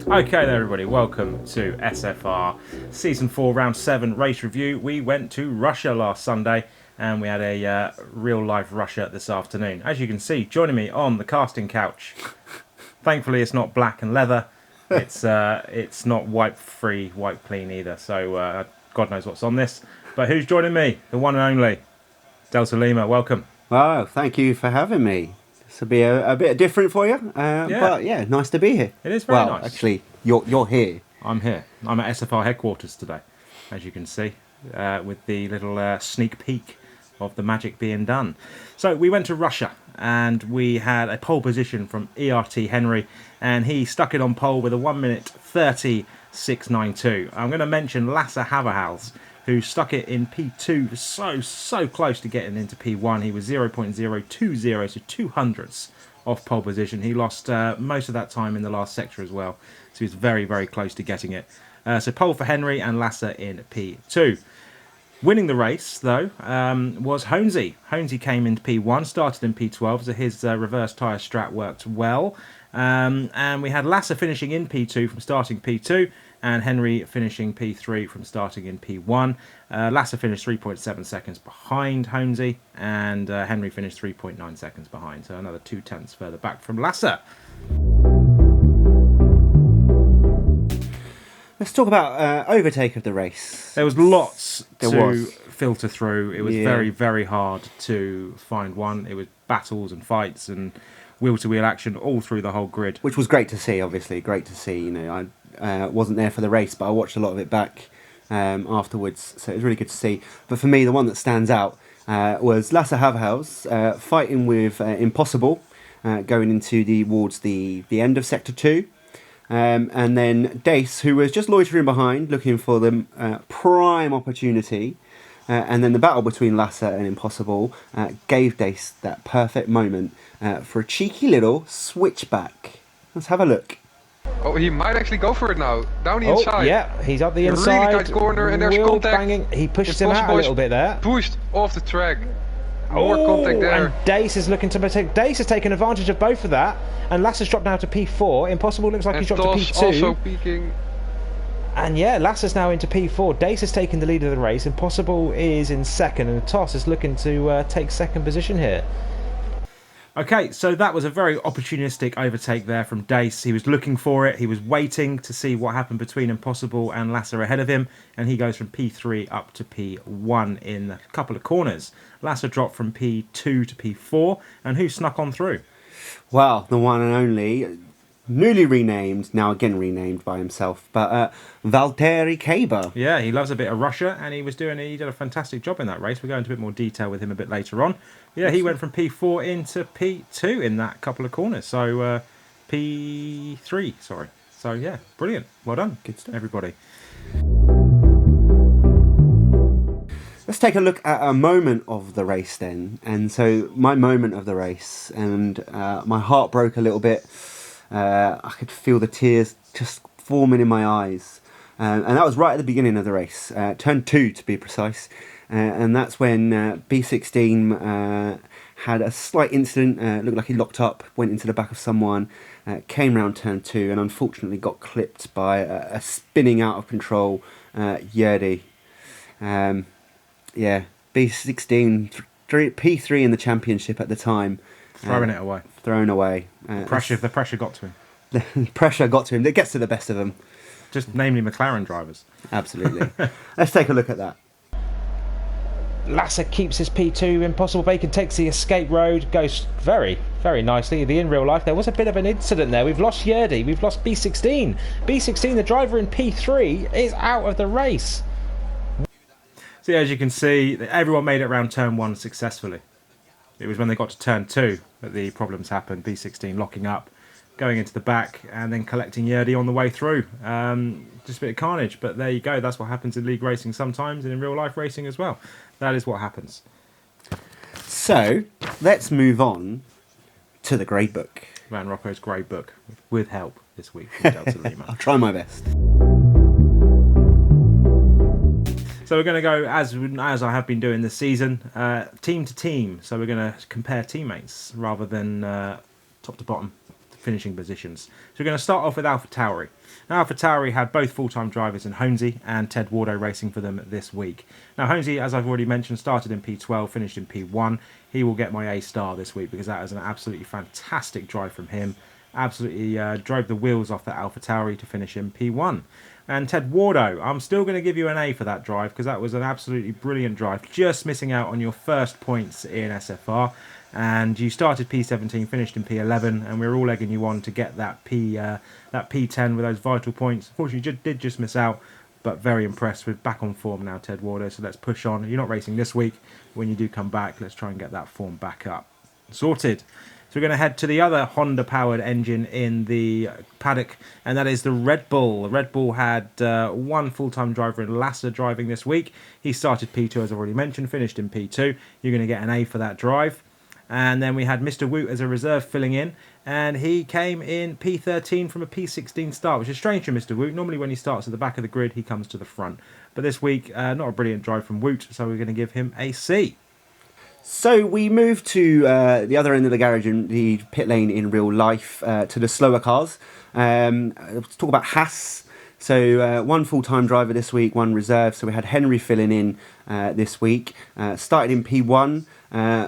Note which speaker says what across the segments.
Speaker 1: Okay there everybody, welcome to SFR Season 4 Round 7 race review. We went to Russia last Sunday and we had a real life Russia this afternoon. As you can see, joining me on the casting couch, thankfully it's not black and leather, it's not wipe free, wipe clean either, so God knows what's on this. But who's joining me? The one and only Delta Lima, welcome.
Speaker 2: Oh, thank you for having me. This will be a bit different for you, but yeah, nice to be here.
Speaker 1: It is very nice.
Speaker 2: Well, actually, you're here.
Speaker 1: I'm here. I'm at SFR headquarters today, as you can see, with the little sneak peek of the magic being done. So we went to Russia and we had a pole position from ERT Henry, and he stuck it on pole with a 1 minute 30.692. I'm going to mention Lasse Haverhals, who stuck it in P2 so close to getting into P1. He was 0.020, so 2 hundredths off pole position. He lost most of that time in the last sector as well, so he was very close to getting it. So pole for Henry and Lasse in P2. Winning the race, though, was Honesy. Honesy came into P1, started in P12, so his reverse tyre strat worked well. And we had Lasse finishing in P2 from starting P2, and Henry finishing P3 from starting in P1. Lasse finished 3.7 seconds behind Honesy, and Henry finished 3.9 seconds behind, so another 2 tenths further back from Lasse.
Speaker 2: Let's talk about overtake of the race.
Speaker 1: There was lots to filter through. It was very hard to find one. It was battles and fights and wheel-to-wheel action all through the whole grid.
Speaker 2: Which was great to see, obviously. Great to see. You know, I wasn't there for the race, but I watched a lot of it back afterwards, so it was really good to see. But for me, the one that stands out was Lasse Haverhals fighting with Impossible, going towards the end of Sector 2. And then Dace, who was just loitering behind, looking for the prime opportunity. And then the battle between Lasse and Impossible gave Dace that perfect moment for a cheeky little switchback. Let's have a look.
Speaker 3: Oh, he might actually go for it now. Down the inside.
Speaker 4: Yeah, he's up the inside.
Speaker 3: Really tight corner, and there's contact.
Speaker 4: Banging. He pushes him out a little bit there.
Speaker 3: Pushed off the track. More contact there.
Speaker 4: And Dace is looking to take. Dace has taken advantage of both of that, and Lasse has dropped now to P4. Impossible looks like
Speaker 3: and
Speaker 4: he's dropped to P2.
Speaker 3: Also peaking.
Speaker 4: And yeah, Lasse's now into P4. Dace has taken the lead of the race. Impossible is in second, and Toss is looking to take second position here.
Speaker 1: Okay, so that was a very opportunistic overtake there from Dace. He was looking for it. He was waiting to see what happened between Impossible and Lasse ahead of him, and he goes from P3 up to P1 in a couple of corners. Lasse dropped from P2 to P4, and who snuck on through?
Speaker 2: Well, the one and only, newly renamed, now again renamed by himself, but Valtteri Kaba.
Speaker 1: Yeah, he loves a bit of Russia, and he did a fantastic job in that race. We'll go into a bit more detail with him a bit later on. Yeah, he went from P4 into P2 in that couple of corners. So P3, sorry. So yeah, brilliant. Well done.
Speaker 2: Good stuff,
Speaker 1: everybody.
Speaker 2: Let's take a look at a moment of the race then. And so my moment of the race, and my heart broke a little bit. I could feel the tears just forming in my eyes. And that was right at the beginning of the race, turn 2 to be precise. And that's when B16 had a slight incident, looked like he locked up, went into the back of someone, came round turn 2 and unfortunately got clipped by a spinning out of control Yerdy. Yeah, B16, P3 in the championship at the time.
Speaker 1: Throwing it away.
Speaker 2: Thrown away.
Speaker 1: The pressure got to him.
Speaker 2: The pressure got to him. It gets to the best of them.
Speaker 1: Just namely McLaren drivers.
Speaker 2: Absolutely. Let's take a look at that.
Speaker 4: Lasse keeps his P2. Impossible Bacon takes the escape road, goes very nicely. In real life, there was a bit of an incident there. We've lost Yerdy, we've lost B16. B16, the driver in P3, is out of the race.
Speaker 1: So as you can see, everyone made it around turn 1 successfully. It was when they got to turn 2 that the problems happened. B16 locking up, going into the back, and then collecting Yerdy on the way through. Just a bit of carnage, but there you go. That's what happens in league racing sometimes, and in real life racing as well. That is what happens.
Speaker 2: So, let's move on to the grade book.
Speaker 1: Van Rocco's grade book, with help this week from Delta Lima.
Speaker 2: I'll try my best.
Speaker 1: So we're going to go, as I have been doing this season, team to team. So we're going to compare teammates rather than top to bottom. finishing positions. So we're going to start off with AlphaTauri. Now, AlphaTauri had both full-time drivers in Honesy and Ted Wardo racing for them this week. Now, Honesy, as I've already mentioned, started in P12, finished in P1. He will get my A star this week because that was an absolutely fantastic drive from him. Absolutely drove the wheels off that AlphaTauri to finish in P1. And Ted Wardo, I'm still going to give you an A for that drive because that was an absolutely brilliant drive. Just missing out on your first points in SFR. And you started P17, finished in P11, and we were all egging you on to get that P10 with those vital points. Unfortunately, you did just miss out, but very impressed with back on form now, Ted Wardo. So let's push on. You're not racing this week. When you do come back, let's try and get that form back up. Sorted. So we're going to head to the other Honda-powered engine in the paddock, and that is the Red Bull. The Red Bull had one full-time driver in Lassa driving this week. He started P2, as I've already mentioned, finished in P2. You're going to get an A for that drive. And then we had Mr. Woot as a reserve filling in, and he came in P13 from a P16 start, which is strange for Mr. Woot. Normally when he starts at the back of the grid, he comes to the front. But this week, not a brilliant drive from Woot, so we're going to give him a C.
Speaker 2: So we move to the other end of the garage in the pit lane in real life, to the slower cars. Let's talk about Haas. So one full-time driver this week, one reserve. So we had Henry filling in this week. Started in P1,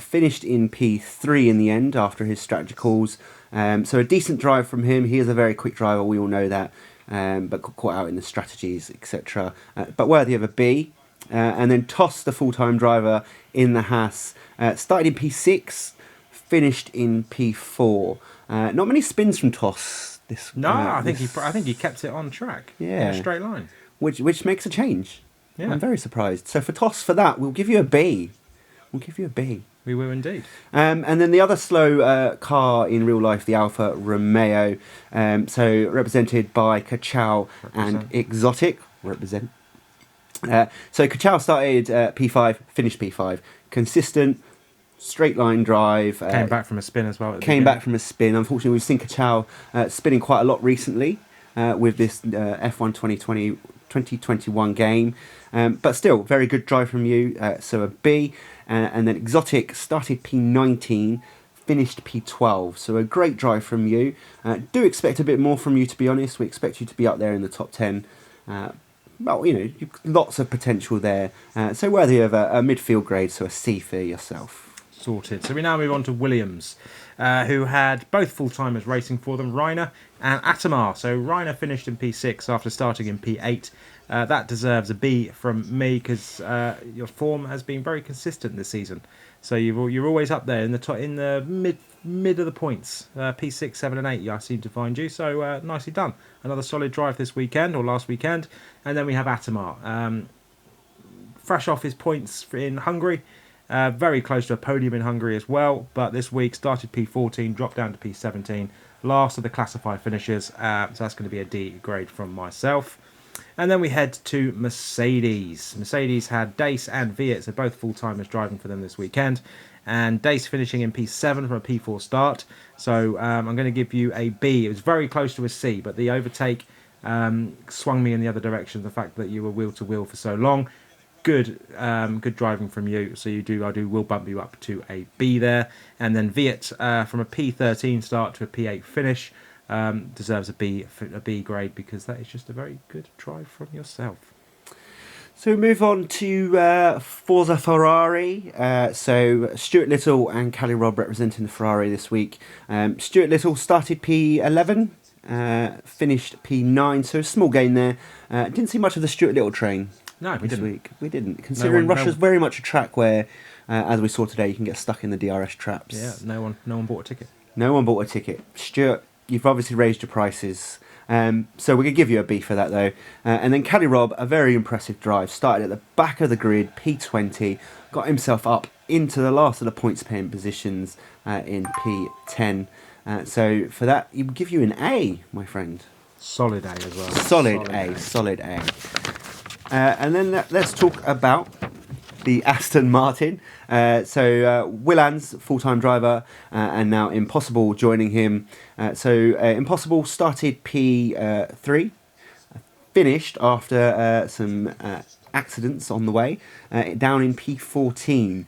Speaker 2: finished in P3 in the end after his strategy calls. So a decent drive from him. He is a very quick driver, we all know that, but got caught out in the strategies, etc. But worthy of a B. And then Toss, the full-time driver in the Haas, started in P6, finished in P4. Not many spins from Toss.
Speaker 1: I think he kept it on track.
Speaker 2: Yeah,
Speaker 1: in a straight line,
Speaker 2: which makes a change.
Speaker 1: Yeah.
Speaker 2: I'm very surprised. So for Toss, for that, we'll give you a B. We'll give you a B.
Speaker 1: We will indeed.
Speaker 2: And then the other slow car in real life, the Alfa Romeo, so represented by Kachow and Exotic. Represent. So Kachow started P5, finished P5. Consistent, straight line drive.
Speaker 1: Came back from a spin as well.
Speaker 2: Came back from a spin. Unfortunately, we've seen Kachow spinning quite a lot recently with this F1 2021 game. But still, very good drive from you. So a B. And then Exotic started P19, finished P12. So a great drive from you. Do expect a bit more from you, to be honest. We expect you to be up there in the top 10. Well, lots of potential there. So worthy of a midfield grade, so a C for yourself.
Speaker 1: Sorted. So we now move on to Williams, who had both full-timers racing for them, Reiner and Atamar. So Reiner finished in P6 after starting in P8. That deserves a B from me because your form has been very consistent this season. So you're always up there in the mid of the points. P6, 7 and 8 I seem to find you. So nicely done. Another solid drive this weekend or last weekend. And then we have Atamar. Fresh off his points in Hungary. Very close to a podium in Hungary as well. But this week started P14, dropped down to P17. Last of the classified finishers. So that's going to be a D grade from myself. And then we head to Mercedes. Mercedes had Dace and Viet, so both full-timers driving for them this weekend. And Dace finishing in P7 from a P4 start. So I'm going to give you a B. It was very close to a C, but the overtake swung me in the other direction. The fact that you were wheel-to-wheel for so long. Good driving from you. So I will bump you up to a B there. And then Viet from a P13 start to a P8 finish. Deserves a B grade because that is just a very good drive from yourself.
Speaker 2: So we move on to Forza Ferrari. So Stuart Little and Callie Robb representing the Ferrari this week. Stuart Little started P11, finished P9, so a small gain there. Didn't see much of the Stuart Little train.
Speaker 1: No, we didn't.
Speaker 2: Week. We didn't, considering Russia's very much a track where, as we saw today, you can get stuck in the DRS traps.
Speaker 1: Yeah, no one bought a ticket.
Speaker 2: No one bought a ticket. Stuart, you've obviously raised your prices. So we're going to give you a B for that, though. And then Callie Robb, a very impressive drive. Started at the back of the grid, P20. Got himself up into the last of the points-paying positions in P10. So for that, he would give you an A, my friend.
Speaker 1: Solid A as well.
Speaker 2: Solid A. And then let's talk about the Aston Martin. So Willands, full-time driver, and now Impossible joining him. So Impossible started P3, finished after some accidents on the way, down in P14.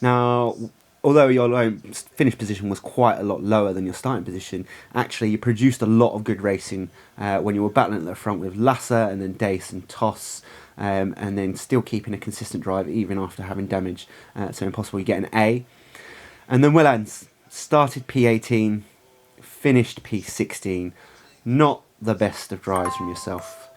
Speaker 2: Now, although your finish position was quite a lot lower than your starting position, actually you produced a lot of good racing when you were battling at the front with Lasser and then Dace and Toss, and then still keeping a consistent drive even after having damage. So Impossible, you get an A. And then Willans started P18, finished P16. Not the best of drives from yourself.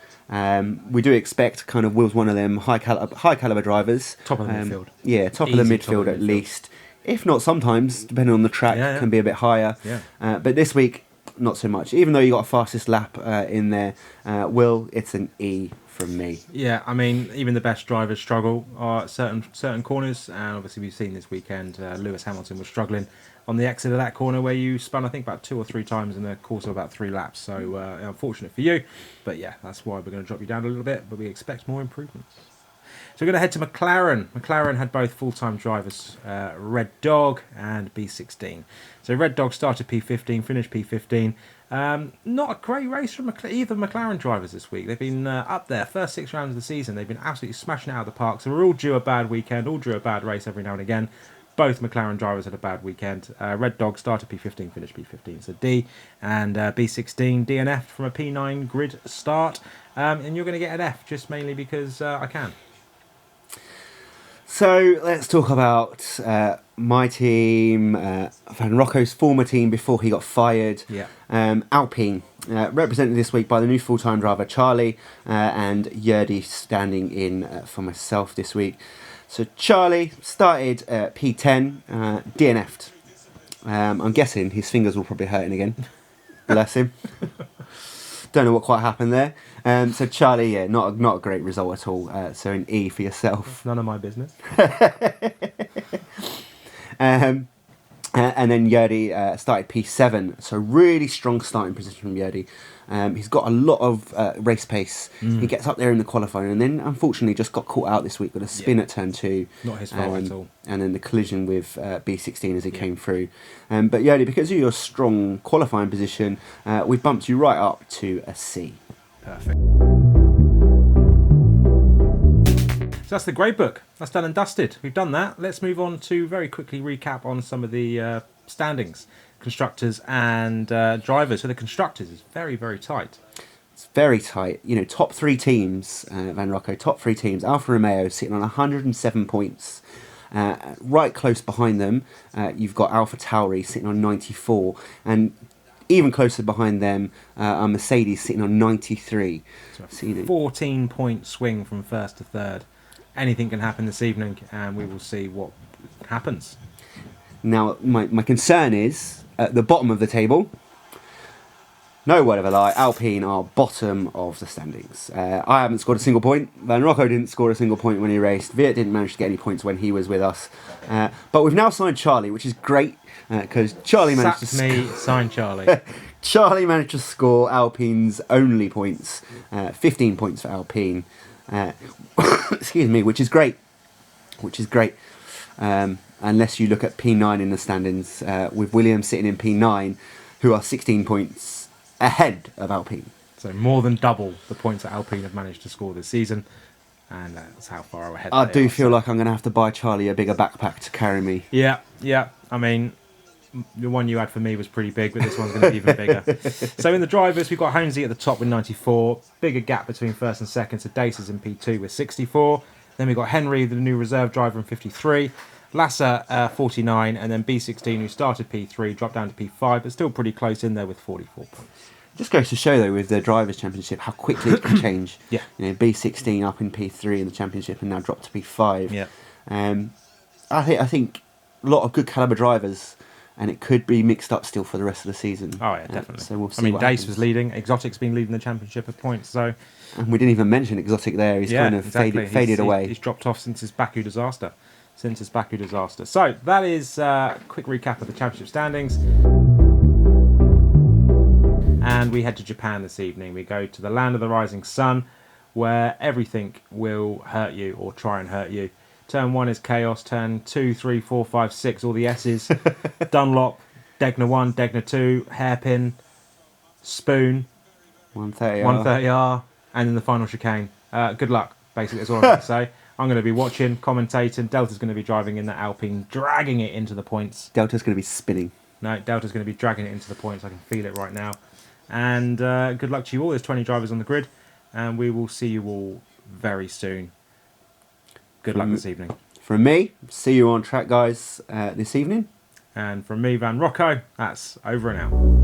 Speaker 2: We do expect kind of Will's one of them high caliber drivers.
Speaker 1: Top of the midfield.
Speaker 2: Yeah, top
Speaker 1: Easy
Speaker 2: of the
Speaker 1: top
Speaker 2: midfield
Speaker 1: of the
Speaker 2: at
Speaker 1: midfield.
Speaker 2: least. If not, sometimes, depending on the track,
Speaker 1: Yeah, yeah.
Speaker 2: can be a bit higher.
Speaker 1: Yeah.
Speaker 2: But this week, not so much. Even though you got a fastest lap in there, Will, it's an E from me.
Speaker 1: Yeah, I mean, even the best drivers struggle at certain corners, and obviously we've seen this weekend Lewis Hamilton was struggling on the exit of that corner where you spun, I think, about 2 or 3 times in the course of about 3 laps. So unfortunate for you, but yeah, that's why we're going to drop you down a little bit, but we expect more improvements. So we're going to head to McLaren. McLaren had both full-time drivers, Red Dog and B16. So Red Dog started P15, finished P15. Not a great race from either McLaren drivers this week. They've been up there, first 6 rounds of the season. They've been absolutely smashing it out of the park. So we're all due a bad weekend, all due a bad race every now and again. Both McLaren drivers had a bad weekend. Red Dog started P15, finished P15, so D. And B16, DNF from a P9 grid start. And you're going to get an F, just mainly because I can.
Speaker 2: So let's talk about my team, Van Rocco's former team before he got fired.
Speaker 1: Yeah.
Speaker 2: Alpine, represented this week by the new full-time driver Charlie and Yerdy standing in for myself this week. So Charlie started P10, DNF'd. I'm guessing his fingers were probably hurting again. Bless him. Don't know what quite happened there. So Charlie, yeah, not a great result at all. So an E for yourself.
Speaker 1: None of my business.
Speaker 2: And then Yerdy started P7. So really strong starting position from Yerdy. He's got a lot of race pace. He gets up there in the qualifying, and then unfortunately just got caught out this week with a spin at turn 2.
Speaker 1: Not his fault at all.
Speaker 2: And then the collision with B16 as he came through. But Yerdy, because of your strong qualifying position, we bumped you right up to a C.
Speaker 1: Perfect. So that's the grade book. That's done and dusted. We've done that. Let's move on to very quickly recap on some of the standings, constructors and drivers. So the constructors is very, very tight.
Speaker 2: It's very tight. You know, top 3 teams, Van Rocco, top 3 teams. Alfa Romeo sitting on 107 points. Right close behind them, you've got Alpha Tauri sitting on 94. And even closer behind them are Mercedes sitting on 93.
Speaker 1: So
Speaker 2: So, you know,
Speaker 1: 14-point swing from first to third. Anything can happen this evening, and we will see what happens.
Speaker 2: now, my concern is, at the bottom of the table, no word of a lie, Alpine are bottom of the standings. I haven't scored a single point. Van Rocco didn't score a single point when he raced. Viet didn't manage to get any points when he was with us. But we've now signed Charlie, which is great, because Charlie managed to
Speaker 1: Sign Charlie.
Speaker 2: Charlie managed to score Alpine's only points, 15 points for Alpine. Excuse me, which is great. Unless you look at P9 in the standings, with Williams sitting in P9, who are 16 points ahead of Alpine.
Speaker 1: So more than double the points that Alpine have managed to score this season, and that's how far ahead
Speaker 2: I
Speaker 1: they
Speaker 2: do
Speaker 1: are.
Speaker 2: feel like I'm going to have to buy Charlie a bigger backpack to carry me.
Speaker 1: Yeah. I mean, the one you had for me was pretty big, but this one's going to be even bigger. So in the drivers, we've got Holmesy at the top with 94. Bigger gap between first and second. So Dace is in P2 with 64. Then we've got Henry, the new reserve driver, in 53. Lasser, 49. And then B16, who started P3, dropped down to P5, but still pretty close in there with 44 points.
Speaker 2: Just goes to show, though, with the Drivers' Championship, how quickly it can change.
Speaker 1: Yeah.
Speaker 2: You know, B16 up in P3 in the Championship and now dropped to P5.
Speaker 1: Yeah.
Speaker 2: I think a lot of good caliber drivers, and it could be mixed up still for the rest of the season.
Speaker 1: Oh, yeah, definitely.
Speaker 2: So we'll see.
Speaker 1: I mean,
Speaker 2: what
Speaker 1: Dace
Speaker 2: happens.
Speaker 1: was leading. Exotic's been leading the championship of points. So
Speaker 2: And we didn't even mention Exotic there. He's kind of
Speaker 1: exactly.
Speaker 2: faded away.
Speaker 1: He's dropped off since his Baku disaster. So that is a quick recap of the championship standings. And we head to Japan this evening. We go to the land of the rising sun, where everything will hurt you or try and hurt you. Turn 1 is chaos. Turn 2, 3, 4, 5, 6, all the S's. Dunlop, Degner 1, Degner 2, Hairpin, Spoon,
Speaker 2: 130.
Speaker 1: 130R, and then the final chicane. Good luck, basically, that's all I'm going to say. I'm going to be watching, commentating. Delta's going to be driving in that Alpine, dragging it into the points.
Speaker 2: Delta's going to be spinning.
Speaker 1: No, Delta's going to be dragging it into the points. I can feel it right now. And good luck to you all. There's 20 drivers on the grid. And we will see you all very soon. Good luck this evening.
Speaker 2: From me, see you on track, guys, this evening.
Speaker 1: And from me, Van Rocco, that's over and out.